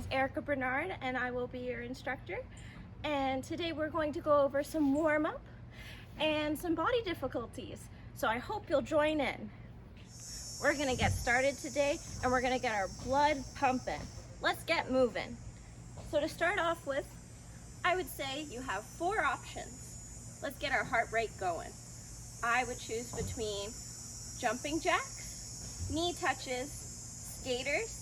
is Erica Bernard and I will be your instructor. And today we're going to go over some warm-up and some body difficulties. So I hope you'll join in. We're gonna get started today and we're gonna get our blood pumping. Let's get moving. So to start off with, I would say you have 4 options. Let's get our heart rate going. I would choose between jumping jacks, knee touches, skaters,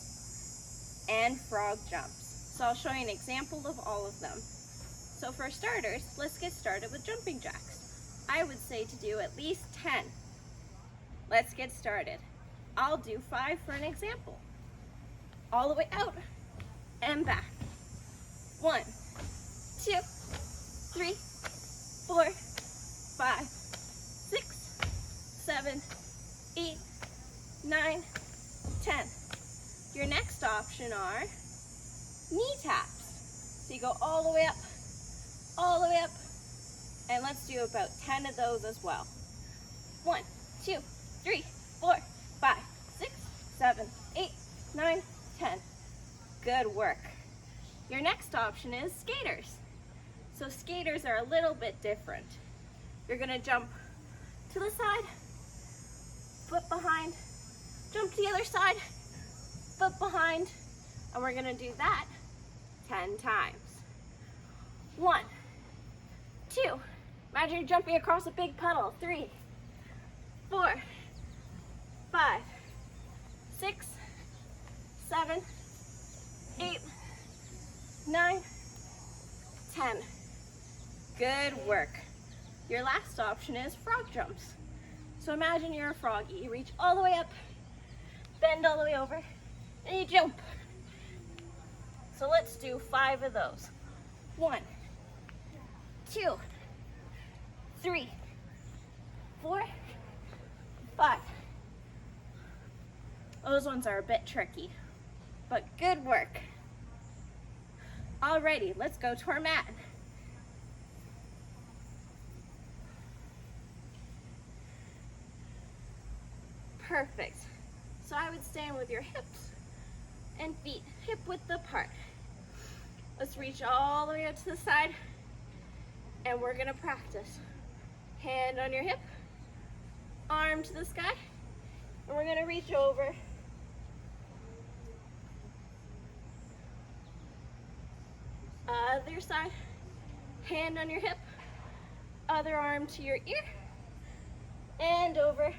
and frog jumps. So I'll show you an example of all of them. So for starters, let's get started with jumping jacks. I would say to do at least 10. Let's get started. I'll do 5 for an example. All the way out and back. 1, 2, 3, 4, 5, 6, 7, 8, 9, 10. Your next option are knee taps. So you go all the way up, and let's do about 10 of those as well. 1, 2, 3, 4, 5, 6, 7, 8, 9, 10. Good work. Your next option is skaters. So skaters are a little bit different. You're gonna jump to the side, foot behind, jump to the other side, foot behind, and we're gonna do that 10 times. 1, 2, imagine you're jumping across a big puddle. 3, 4, 5, 6, 7, 8, 9, 10. Good work. Your last option is frog jumps. So imagine you're a froggy. You reach all the way up, bend all the way over, and you jump. So let's do 5 of those. 1, 2, 3, 4, 5. Those ones are a bit tricky, but good work. Alrighty, let's go to our mat. Perfect. So I would stand with your hips and feet hip width apart. Let's reach all the way up to the side, and we're gonna practice. Hand on your hip, arm to the sky, and we're gonna reach over. Other side, hand on your hip, other arm to your ear, and over.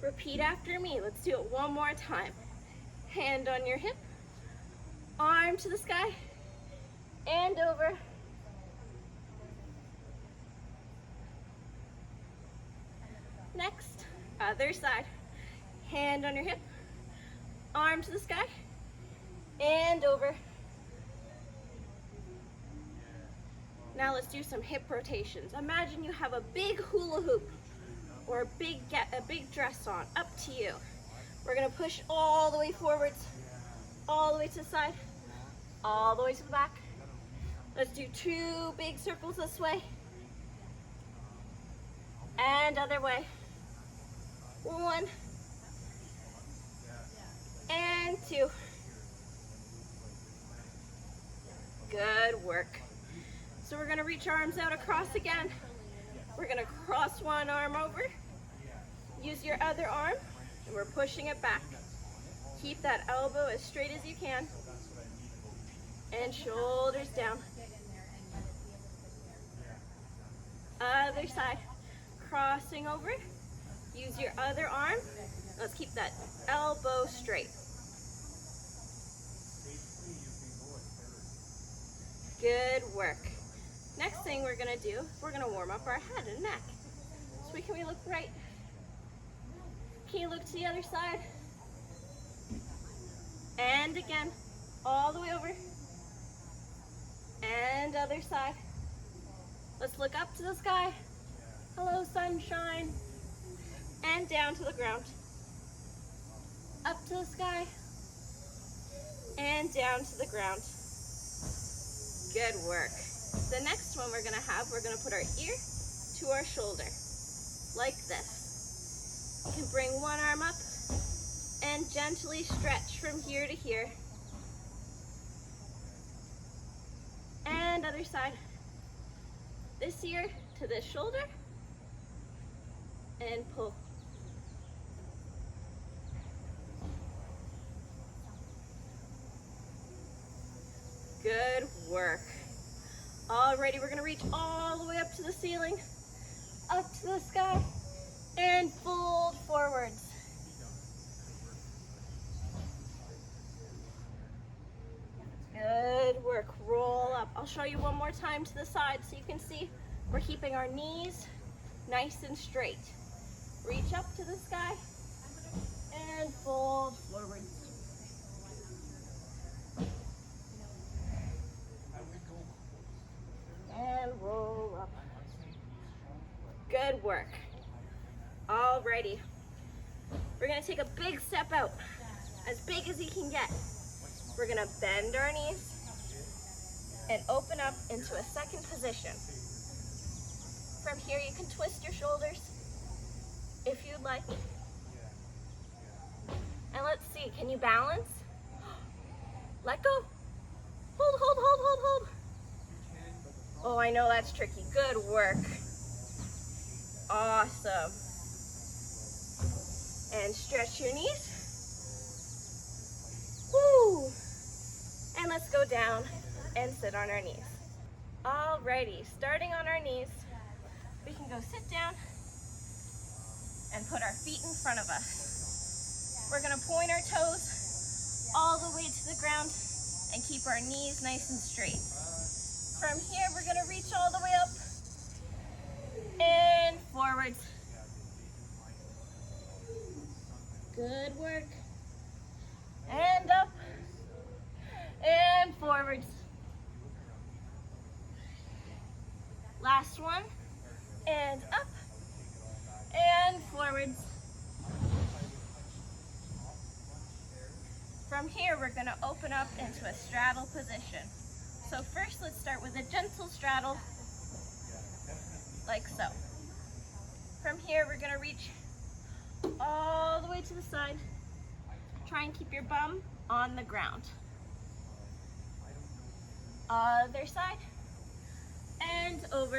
Repeat after me. Let's do it one more time. Hand on your hip, arm to the sky, and over. Next, other side. Hand on your hip, arm to the sky, and over. Now let's do some hip rotations. Imagine you have a big hula hoop or a big dress on, up to you. We're gonna push all the way forwards, all the way to the side, all the way to the back. Let's do 2 big circles this way, and other way. 1, and 2. Good work. So we're gonna reach arms out across again. We're gonna cross one arm over, use your other arm, and we're pushing it back. Keep that elbow as straight as you can, and shoulders down. Other side, crossing over, use your other arm. Let's keep that elbow straight. Good work. Next thing we're gonna do, we're gonna warm up our head and neck. So can we look right? Can you look to the other side? And again, all the way over. And other side. Let's look up to the sky. Hello, sunshine. And down to the ground. Up to the sky. And down to the ground. Good work. The next one we're gonna put our ear to our shoulder, like this. You can bring one arm up And gently stretch from here to here. And other side. This ear to this shoulder. And pull. Good work. Alrighty, we're gonna reach all the way up to the ceiling, up to the sky, and fold forwards. Good work. Roll up. I'll show you one more time to the side so you can see we're keeping our knees nice and straight. Reach up to the sky and fold forwards. And roll up. Good work. Alrighty. We're gonna take a big step out, as big as you can get. We're gonna bend our knees and open up into a second position. From here, you can twist your shoulders if you'd like. And let's see, can you balance? Let go. Hold, hold, hold, hold, hold. Oh, I know that's tricky. Good work. Awesome. And stretch your knees. Woo! And let's go down and sit on our knees. Alrighty, starting on our knees, we can go sit down and put our feet in front of us. We're gonna point our toes all the way to the ground and keep our knees nice and straight. From here, we're gonna reach all the way up and forwards. Good work. And up and forwards. Last one. And up and forwards. From here, we're going to open up into a straddle position. So first, let's start with a gentle straddle, like so. From here, we're going to reach all the way to the side. Try and keep your bum on the ground. Other side. And over.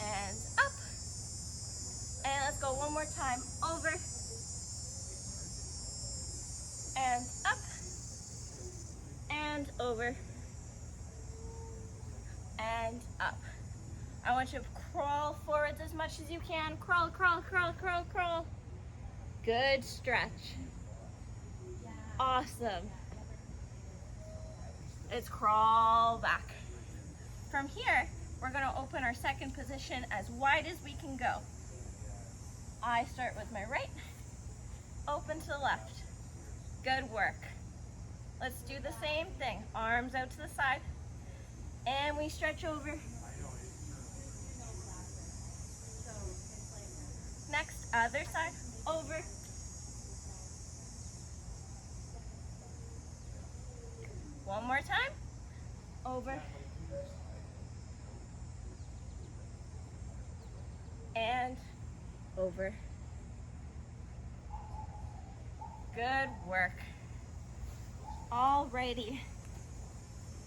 And up. And let's go one more time. Over. And up. And over. And up. I want you to crawl forwards as much as you can. Crawl, crawl, crawl, crawl, crawl. Good stretch. Awesome. Let's crawl back. From here, we're going to open our second position as wide as we can go. I start with my right, open to the left. Good work. Let's do the same thing. Arms out to the side, and we stretch over. Next, other side, over. One more time, over. And over. Good work. Alrighty.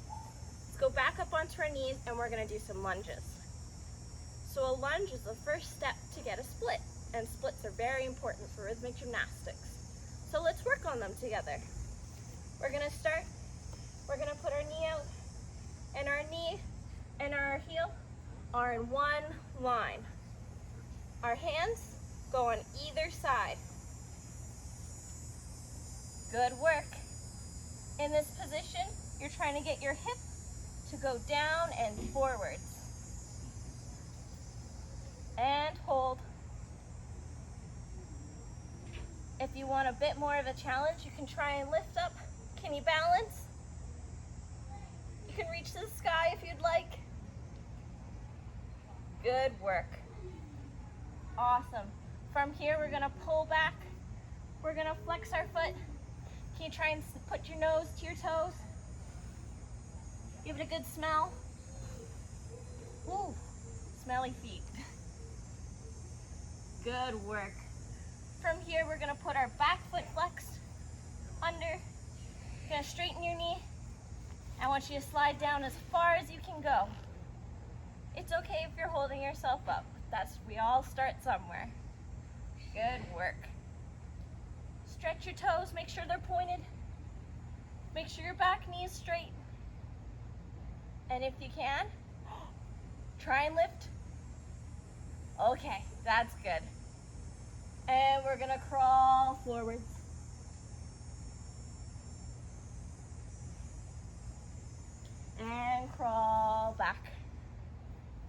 Let's go back up onto our knees and we're going to do some lunges. So a lunge is the first step to get a split, and splits are very important for rhythmic gymnastics. So let's work on them together. We're going to start, we're going to put our knee out, and our knee and our heel are in one line. Our hands go on either side. Good work. In this position, you're trying to get your hip to go down and forwards. And hold. If you want a bit more of a challenge, you can try and lift up. Can you balance? You can reach to the sky if you'd like. Good work. Awesome. From here, we're gonna pull back. We're gonna flex our foot. Can you try and put your nose to your toes? Give it a good smell. Ooh, smelly feet. Good work. From here, we're gonna put our back foot flexed under. You're gonna straighten your knee. I want you to slide down as far as you can go. It's okay if you're holding yourself up. We all start somewhere. Good work. Stretch your toes, make sure they're pointed. Make sure your back knee is straight. And if you can, try and lift. Okay, that's good. And we're gonna crawl forwards. And crawl back.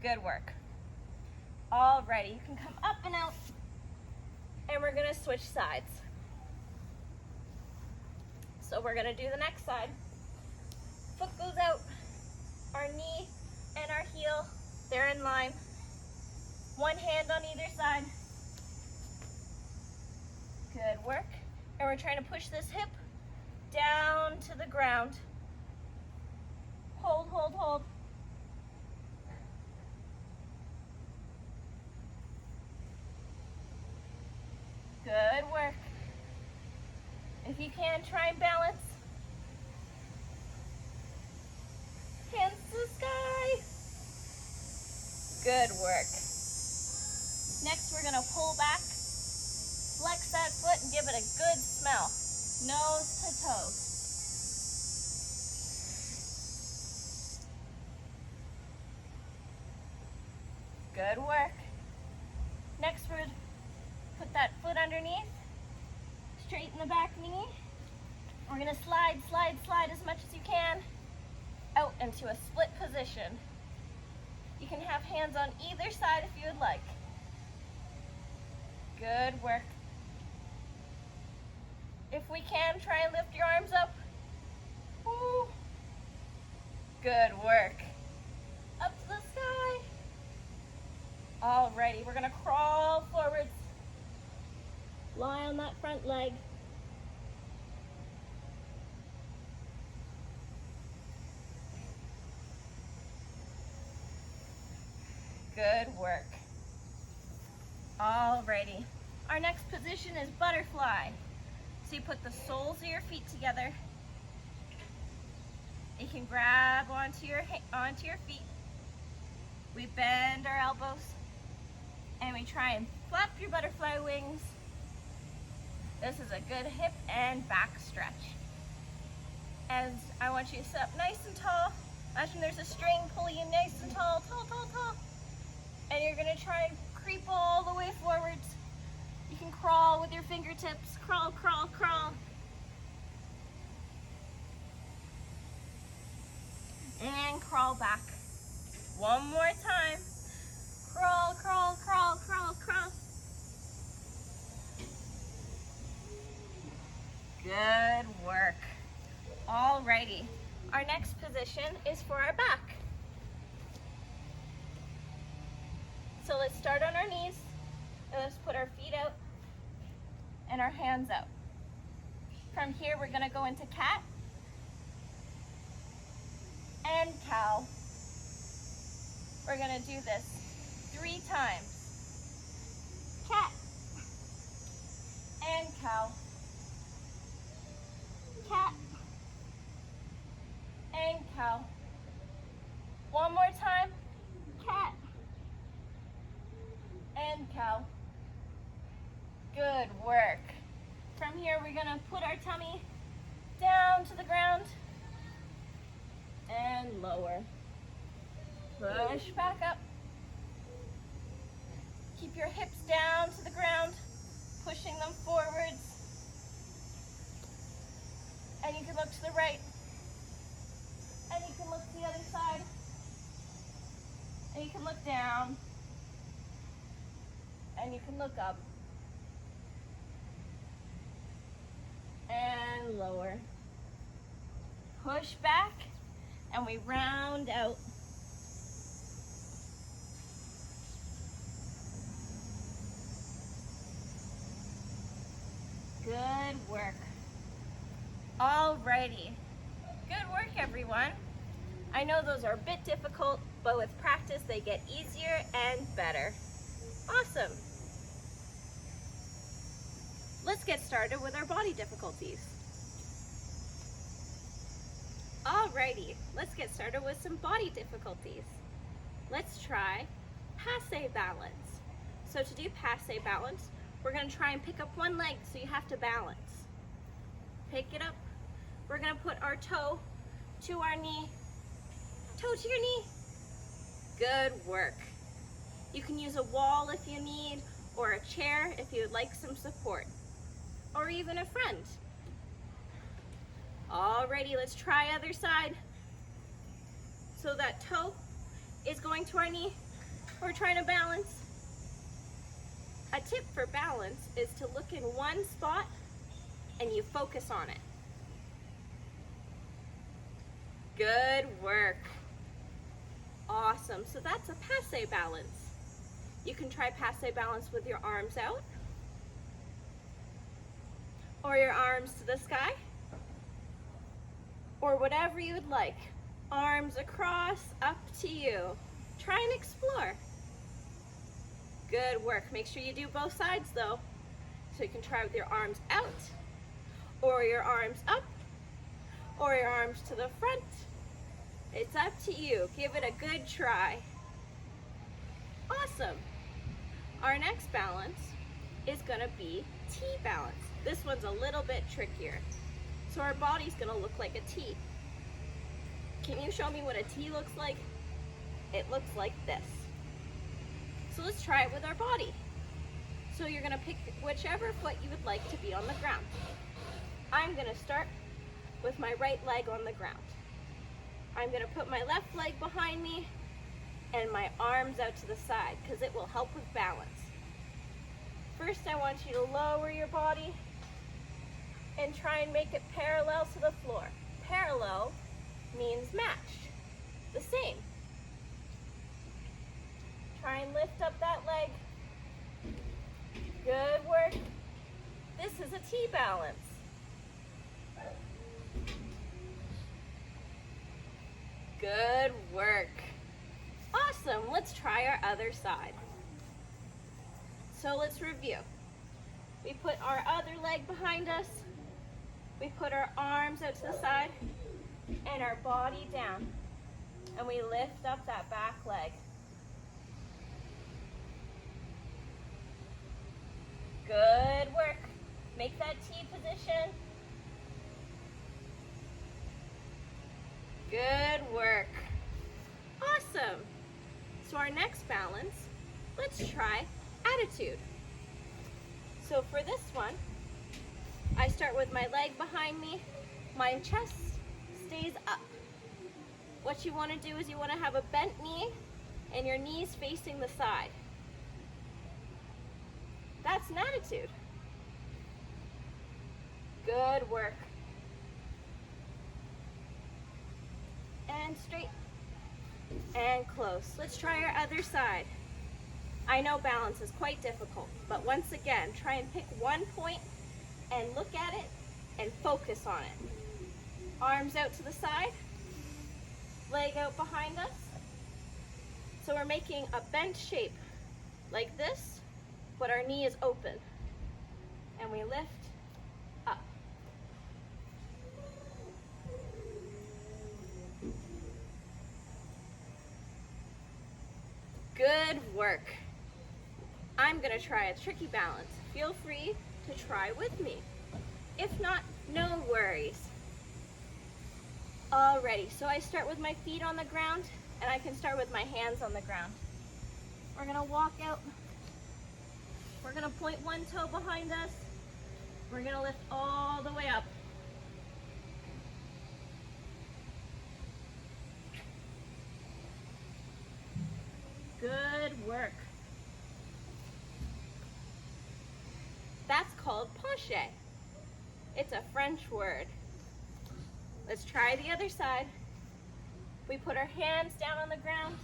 Good work. Alrighty, you can come up and out. And we're gonna switch sides. So we're gonna do the next side. Foot goes out, our knee and our heel, they're in line. One hand on either side. Good work. And we're trying to push this hip down to the ground. Hold, hold, hold. Good work. If you can, try and balance. Hands to the sky. Good work. Next, we're gonna pull back, flex that foot, and give it a good smell. Nose to toes. Good work. Next, we're gonna put that foot underneath, straighten the back knee. We're gonna slide, slide, slide as much as you can out into a split position. You can have hands on either side if you would like. Good work. If we can, try and lift your arms up. Woo. Good work. Up to the sky. Alrighty, we're gonna crawl forwards. Lie on that front leg. Good work. Alrighty. Our next position is butterfly. So you put the soles of your feet together. You can grab onto your feet. We bend our elbows and we try and flap your butterfly wings. This is a good hip and back stretch. And I want you to sit up nice and tall. Imagine there's a string pulling you nice and tall, tall, tall, tall. And you're gonna try and creep all the way forwards. You can crawl with your fingertips. Crawl, crawl, crawl. And crawl back. One more time. Crawl, crawl, crawl, crawl, crawl. Good work. Alrighty. Our next position is for our back. So let's start on our knees. And let's put our feet out and our hands out. From here, we're gonna go into cat and cow. We're gonna do this 3 times. Cat and cow. Cat and cow. One more time. Cat and cow. Good work. From here, we're gonna put our tummy down to the ground and lower. Push back up. Keep your hips down to the ground, pushing them forwards. And you can look to the right. And you can look to the other side. And you can look down. And you can look up. And lower. Push back. And we round out. Good work. Alrighty. Good work, everyone. I know those are a bit difficult, but with practice, they get easier and better. Awesome. get started with our body difficulties. Alrighty, let's get started with some body difficulties. Let's try passe balance. So to do passe balance, we're going to try and pick up one leg, so you have to balance. Pick it up. We're going to put our toe to our knee, toe to your knee. Good work. You can use a wall if you need, or a chair if you would like some support, or even a friend. Alrighty, let's try other side. So that toe is going to our knee. We're trying to balance. A tip for balance is to look in one spot and you focus on it. Good work. Awesome. So that's a passe balance. You can try passe balance with your arms out, or your arms to the sky, or whatever you would like. Arms across, up to you. Try and explore. Good work. Make sure you do both sides though. So you can try with your arms out, or your arms up, or your arms to the front. It's up to you. Give it a good try. Awesome. Our next balance is going to be T balance. This one's a little bit trickier. So our body's going to look like a T. Can you show me what a T looks like? It looks like this. So let's try it with our body. So you're going to pick whichever foot you would like to be on the ground. I'm going to start with my right leg on the ground. I'm going to put my left leg behind me and my arms out to the side because it will help with balance. First, I want you to lower your body and try and make it parallel to the floor. Parallel means matched, the same. Try and lift up that leg. Good work. This is a T balance. Good work. Awesome. Let's try our other side. So let's review. We put our other leg behind us. We put our arms out to the side and our body down. And we lift up that back leg. Good work. Make that T position. Good work. Awesome. So our next balance, let's try attitude. So for this one, I start with my leg behind me. My chest stays up. What you want to do is you want to have a bent knee and your knees facing the side. That's an attitude. Good work. And straight. And close. Let's try our other side. I know balance is quite difficult, but once again, try and pick one point and look at it and focus on it. Arms out to the side, leg out behind us. So we're making a bent shape like this, but our knee is open. And we lift up. Good work. I'm going to try a tricky balance. Feel free to try with me. If not, no worries. Alrighty, so I start with my feet on the ground, and I can start with my hands on the ground. We're going to walk out. We're going to point one toe behind us. We're going to lift all the way up. Good work. That's called penché. It's a French word. Let's try the other side. We put our hands down on the ground.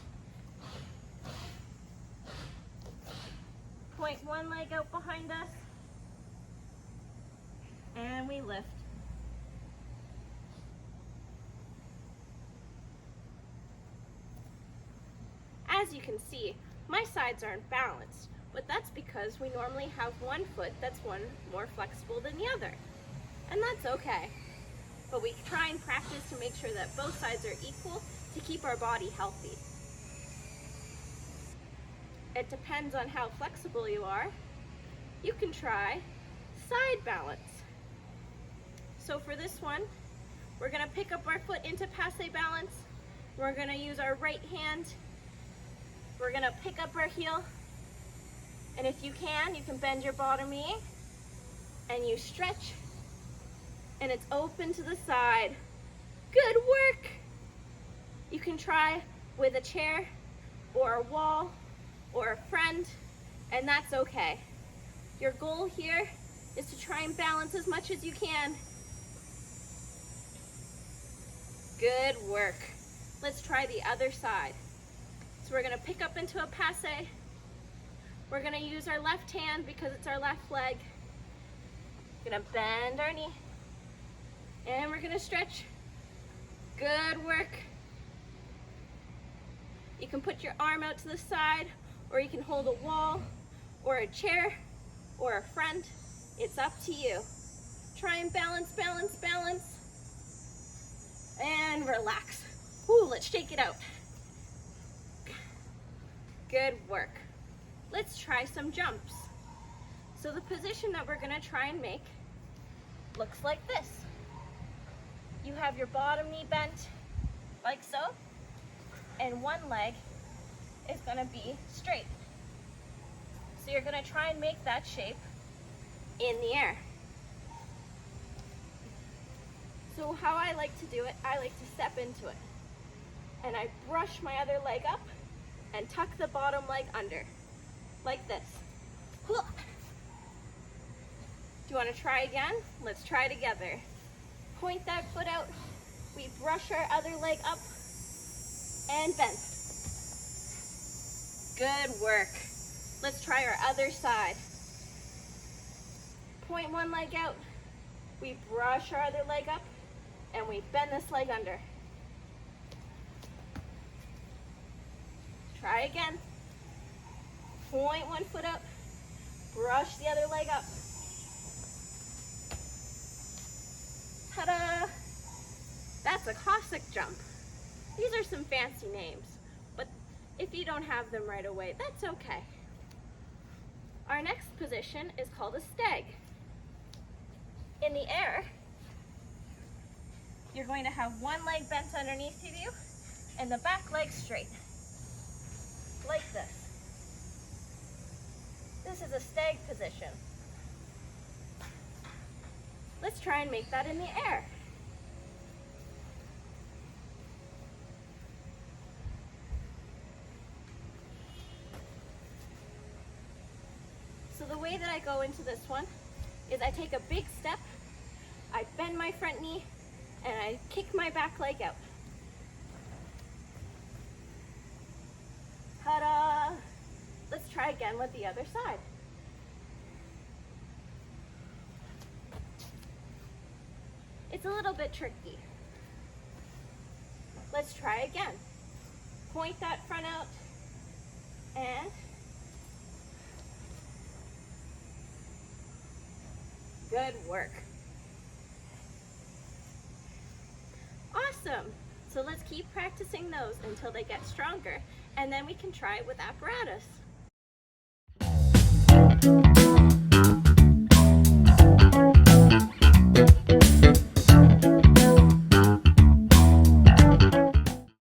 Point one leg out behind us. And we lift. As you can see, my sides aren't balanced, but that's because we normally have one foot that's more flexible than the other. And that's okay. But we try and practice to make sure that both sides are equal to keep our body healthy. It depends on how flexible you are. You can try side balance. So for this one, we're gonna pick up our foot into passe balance. We're gonna use our right hand. We're gonna pick up our heel. And if you can bend your bottom knee and you stretch and it's open to the side. Good work. You can try with a chair or a wall or a friend, and that's okay. Your goal here is to try and balance as much as you can. Good work. Let's try the other side. So we're gonna pick up into a passe. We're gonna use our left hand because it's our left leg. Gonna bend our knee. And we're gonna stretch. Good work. You can put your arm out to the side, or you can hold a wall, or a chair, or a friend. It's up to you. Try and balance, balance, balance. And relax. Ooh, let's shake it out. Good work. Let's try some jumps. So the position that we're gonna try and make looks like this. You have your bottom knee bent like so, and one leg is gonna be straight. So you're gonna try and make that shape in the air. So how I like to do it, I like to step into it. And I brush my other leg up and tuck the bottom leg under, like this. Do you wanna try again? Let's try together. Point that foot out, we brush our other leg up and bend. Good work. Let's try our other side. Point one leg out, we brush our other leg up, and we bend this leg under. Try again. Point one foot up, brush the other leg up. Ta-da! That's a Cossack jump. These are some fancy names, but if you don't have them right away, that's okay. Our next position is called a stag. In the air, you're going to have one leg bent underneath of you and the back leg straight, like this. This is a stag position. Let's try and make that in the air. So the way that I go into this one is I take a big step, I bend my front knee, and I kick my back leg out. Ta-da! Let's try again with the other side. It's a little bit tricky. Let's try again. Point that front out and good work. Awesome. So let's keep practicing those until they get stronger, and then we can try it with apparatus.